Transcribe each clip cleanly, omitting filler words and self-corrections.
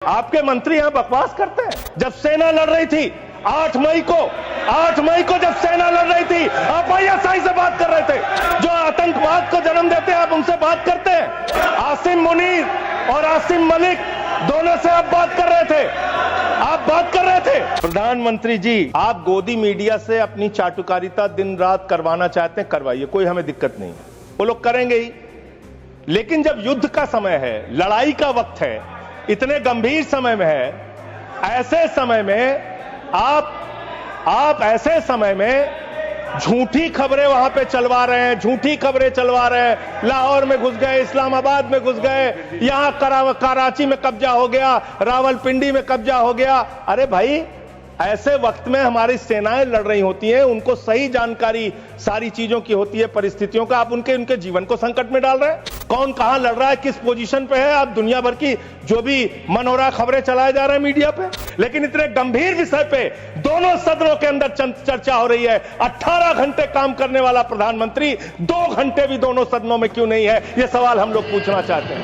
आपके मंत्री यहां बकवास करते हैं। जब सेना लड़ रही थी 8 मई को जब सेना लड़ रही थी, आप आईएसआई से बात कर रहे थे। जो आतंकवाद को जन्म देते हैं आप उनसे बात करते हैं। आसिम मुनीर और आसिम मलिक दोनों से आप बात कर रहे थे। प्रधानमंत्री जी, आप गोदी मीडिया से अपनी चाटुकारिता दिन रात करवाना चाहते हैं, करवाइए, कोई हमें दिक्कत नहीं है, वो लोग करेंगे ही। लेकिन जब युद्ध का समय है, लड़ाई का वक्त है, इतने गंभीर समय में है, ऐसे समय में आप ऐसे समय में झूठी खबरें वहां पे चलवा रहे हैं, लाहौर में घुस गए, इस्लामाबाद में घुस गए, यहां कराची में कब्जा हो गया, रावलपिंडी में कब्जा हो गया। अरे भाई, ऐसे वक्त में हमारी सेनाएं लड़ रही होती हैं, उनको सही जानकारी सारी चीजों की होती है, परिस्थितियों का। आप उनके जीवन को संकट में डाल रहे हैं। कौन कहां लड़ रहा है, किस पोजीशन पे है, आप दुनिया भर की जो भी मन हो रहा खबरें चलाए जा रहे हैं मीडिया पे। लेकिन इतने गंभीर विषय पे दोनों सदनों के अंदर चर्चा हो रही है। 18 घंटे काम करने वाला प्रधानमंत्री 2 घंटे भी दोनों सदनों में क्यों नहीं है, यह सवाल हम लोग पूछना चाहते हैं।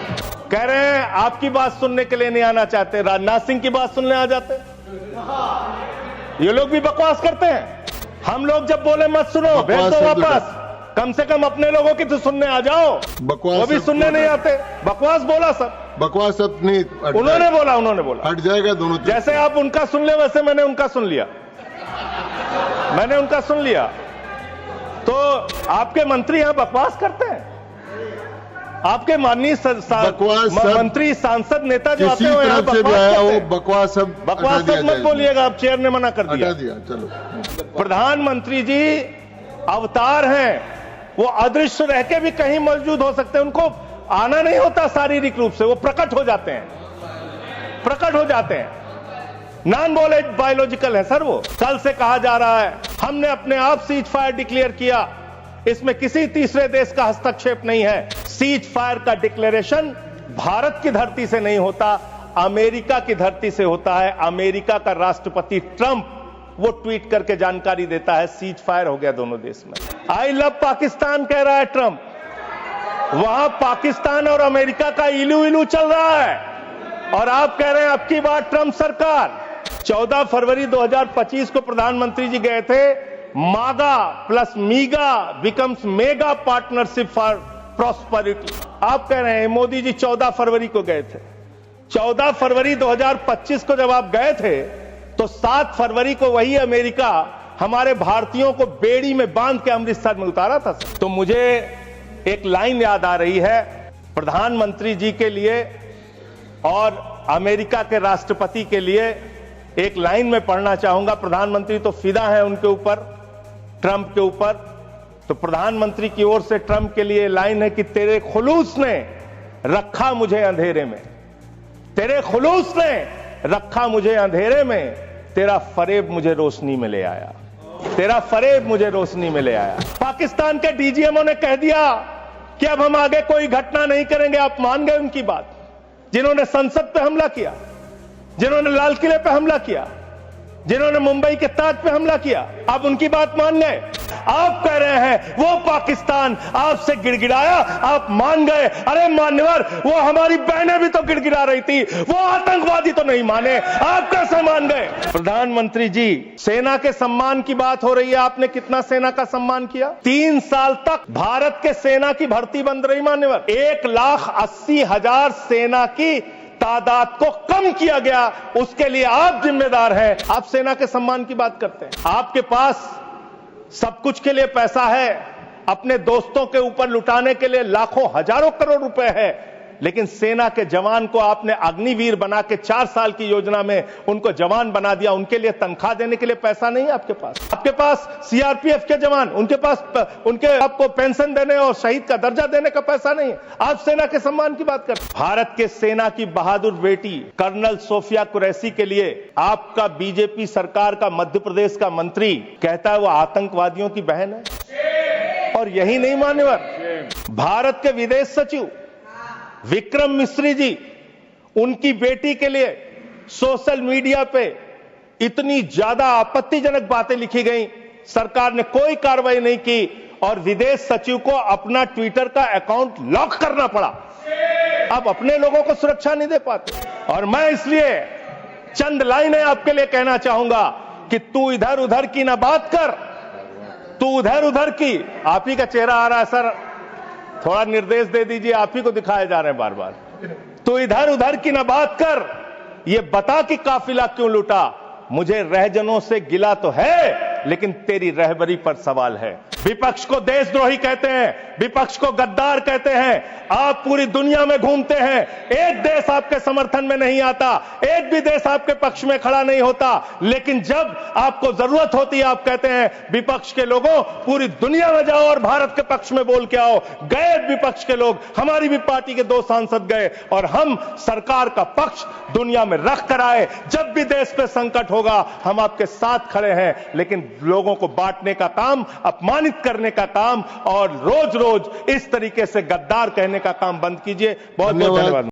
कह रहे हैं आपकी बात सुनने के लिए नहीं आना चाहते, राजनाथ सिंह की बात सुनने आ जाते। ये लोग भी बकवास करते हैं। हम लोग जब बोले मत सुनो, भेज दो वापस, कम से कम अपने लोगों की तो सुनने आ जाओ। बकवास वो भी सुनने नहीं आते। बकवास बोला सब, बकवास सब नहीं, उन्होंने बोला हट जाएगा दोनों। जैसे आप उनका सुन ले, वैसे मैंने उनका सुन लिया। तो आपके मंत्री यहां बकवास करते हैं। आपके माननीय मंत्री, सांसद, नेता जो आते हैं यहाँ बकवास मत बोलिएगा, आप चेयर ने मना कर दिया। चलो, प्रधानमंत्री जी अवतार हैं, वो अदृश्य रह के भी कहीं मौजूद हो सकते हैं। उनको आना नहीं होता शारीरिक रूप से, वो प्रकट हो जाते हैं। नॉन बायोलॉजिकल है सर वो। कल से कहा जा रहा है हमने अपने आप सीज फायर डिक्लेयर किया, इसमें किसी तीसरे देश का हस्तक्षेप नहीं है। सीज फायर का डिक्लेरेशन भारत की धरती से नहीं होता, अमेरिका की धरती से होता है। अमेरिका का राष्ट्रपति ट्रंप वो ट्वीट करके जानकारी देता है सीज फायर हो गया दोनों देश में। आई लव पाकिस्तान कह रहा है ट्रंप, वहां पाकिस्तान और अमेरिका का इलू चल रहा है, और आप कह रहे हैं अब की बार ट्रंप सरकार। 14 फरवरी 2025 को प्रधानमंत्री जी गए थे, मागा plus मीगा becomes mega partnership for prosperity. आप कह रहे हैं मोदी जी 14 फरवरी को गए थे। 14 फरवरी 2025 को जब आप गए थे, तो 7 फरवरी को वही अमेरिका हमारे भारतीयों को बेड़ी में बांध के अमृतसर में उतारा था। तो मुझे एक लाइन याद आ रही है प्रधानमंत्री जी के लिए और अमेरिका के राष्ट्रपति के लिए। एक लाइन में पढ़ना चाहूंगा। प्रधानमंत्री तो फिदा है उनके ऊपर, ट्रंप के ऊपर। तो प्रधानमंत्री की ओर से ट्रंप के लिए लाइन है कि तेरे खुलूस ने रखा मुझे अंधेरे में, तेरा फरेब मुझे रोशनी में ले आया, पाकिस्तान के डीजीएमओ ने कह दिया कि अब हम आगे कोई घटना नहीं करेंगे। आप मान गए उनकी बात। जिन्होंने संसद पे हमला किया, जिन्होंने लाल किले पे हमला किया, जिन्होंने मुंबई के ताज पे हमला किया, आप उनकी बात मान गए। आप कह रहे हैं वो पाकिस्तान आपसे गिड़गिड़ाया, आप मान गए। अरे मान्यवर, वो हमारी बहनें भी तो गिड़गिड़ा रही थी, वो आतंकवादी तो नहीं माने, आप कैसे मान गए? प्रधानमंत्री जी, सेना के सम्मान की बात हो रही है, आपने कितना सेना का सम्मान किया? 3 साल तक भारत के सेना की भर्ती बंद रही मान्यवर। 1,80,000 सेना की तादाद को कम किया गया, उसके लिए आप जिम्मेदार हैं। आप सेना के सम्मान की बात करते हैं। आपके पास सब कुछ के लिए पैसा है, अपने दोस्तों के ऊपर लुटाने के लिए लाखों हजारों करोड़ रुपए है, लेकिन सेना के जवान को आपने अग्निवीर बना के 4 साल की योजना में उनको जवान बना दिया। उनके लिए तनख्वाह देने के लिए पैसा नहीं है आपके पास सीआरपीएफ के जवान, उनके आपको पेंशन देने और शहीद का दर्जा देने का पैसा नहीं है। आप सेना के सम्मान की बात करते हैं। भारत के सेना की बहादुर बेटी कर्नल सोफिया कुरैशी के लिए आपका बीजेपी सरकार का मध्य प्रदेश का मंत्री कहता है वो आतंकवादियों की बहन है। और यही नहीं मान्यवर, भारत के विदेश सचिव विक्रम मिश्री जी, उनकी बेटी के लिए सोशल मीडिया पे इतनी ज्यादा आपत्तिजनक बातें लिखी गई, सरकार ने कोई कार्रवाई नहीं की और विदेश सचिव को अपना ट्विटर का अकाउंट लॉक करना पड़ा। अब अपने लोगों को सुरक्षा नहीं दे पाते। और मैं इसलिए चंद लाइनें आपके लिए कहना चाहूंगा कि तू इधर उधर की ना बात कर, तू उधर उधर की। आप ही का चेहरा आ रहा है सर, थोड़ा निर्देश दे दीजिए, आप ही को दिखाए जा रहे हैं बार बार। तू इधर उधर की ना बात कर, ये बता कि काफिला क्यों लूटा। मुझे रहजनों से गिला तो है, लेकिन तेरी रहबरी पर सवाल है। विपक्ष को देशद्रोही कहते हैं, विपक्ष को गद्दार कहते हैं। आप पूरी दुनिया में घूमते हैं, एक देश आपके समर्थन में नहीं आता, एक भी देश आपके पक्ष में खड़ा नहीं होता, लेकिन जब आपको जरूरत होती है आप कहते हैं विपक्ष के लोगों पूरी दुनिया में जाओ और भारत के पक्ष में बोल के आओ। गए विपक्ष के लोग, हमारी भी पार्टी के 2 सांसद गए और हम सरकार का पक्ष दुनिया में रख कर आए। जब भी देश पे संकट होगा हम आपके साथ खड़े हैं, लेकिन लोगों को बांटने का काम, अपमानित करने का काम और रोज रोज इस तरीके से गद्दार कहने का काम बंद कीजिए। बहुत बहुत धन्यवाद।